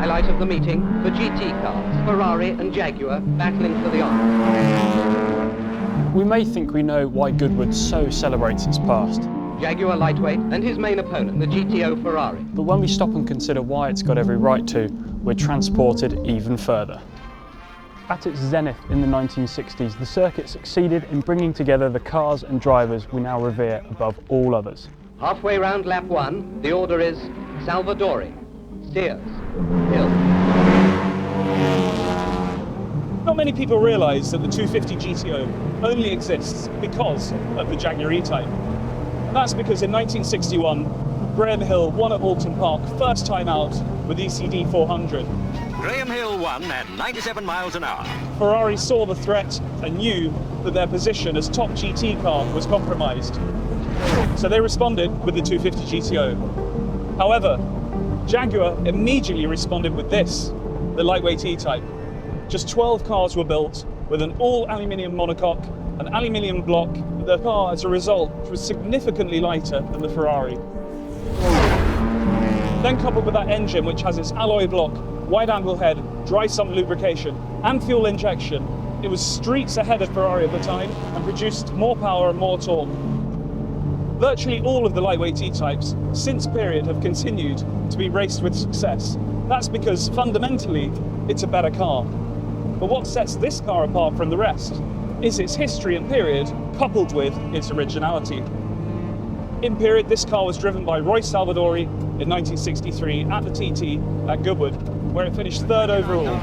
Highlight of the meeting, the GT cars, Ferrari and Jaguar battling for the honour. We may think we know why Goodwood so celebrates its past. Jaguar lightweight and his main opponent, the GTO Ferrari. But when we stop and consider why it's got every right to, we're transported even further. At its zenith in the 1960s, the circuit succeeded in bringing together the cars and drivers we now revere above all others. Halfway round lap 1, the order is Salvadori, Steers, Hill. Not many people realise that the 250 GTO only exists because of the Jaguar E-Type. And that's because in 1961, Graham Hill won at Oulton Park first time out with ECD 400. Graham Hill won at 97 miles an hour. Ferrari saw the threat and knew that their position as top GT car was compromised. So they responded with the 250 GTO. However, Jaguar immediately responded with this, the lightweight E-Type. Just 12 cars were built with an all-aluminium monocoque, an aluminium block. The car, as a result, was significantly lighter than the Ferrari. Then coupled with that engine, which has its alloy block, wide-angle head, dry sump lubrication, and fuel injection, it was streets ahead of Ferrari at the time and produced more power and more torque. Virtually all of the lightweight E-Types since period have continued to be raced with success. That's because fundamentally it's a better car. But what sets this car apart from the rest is its history and period coupled with its originality. In period, this car was driven by Roy Salvadori in 1963 at the TT at Goodwood, where it finished third overall.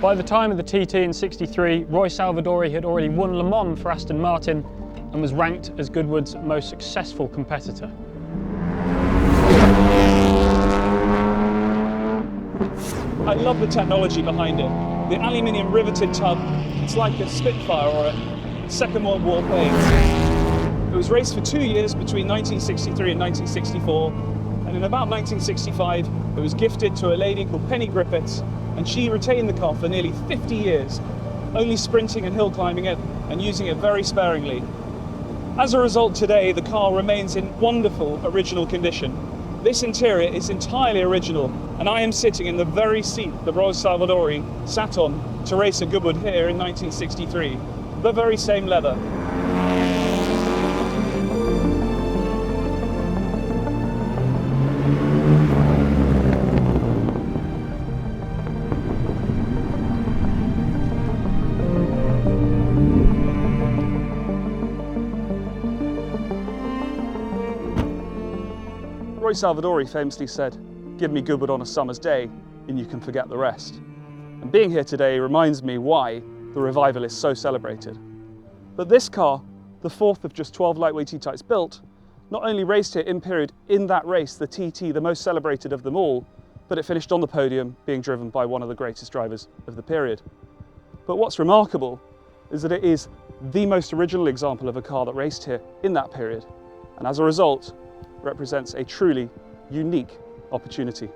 By the time of the TT in '63, Roy Salvadori had already won Le Mans for Aston Martin and was ranked as Goodwood's most successful competitor. I love the technology behind it. The aluminium riveted tub, it's like a Spitfire or a Second World War plane. It was raced for 2 years between 1963 and 1964, and in about 1965 it was gifted to a lady called Penny Griffiths, and she retained the car for nearly 50 years, only sprinting and hill climbing it and using it very sparingly. As a result, today the car remains in wonderful original condition. This interior is entirely original, and I am sitting in the very seat that Roy Salvadori sat on to race at Goodwood here in 1963. The very same leather. Roy Salvadori famously said, "Give me Goodwood on a summer's day and you can forget the rest." And being here today reminds me why the revival is so celebrated. But this car, the fourth of just 12 lightweight E-Types built, not only raced here in period in that race, the TT, the most celebrated of them all, but it finished on the podium being driven by one of the greatest drivers of the period. But what's remarkable is that it is the most original example of a car that raced here in that period, and as a result, represents a truly unique opportunity.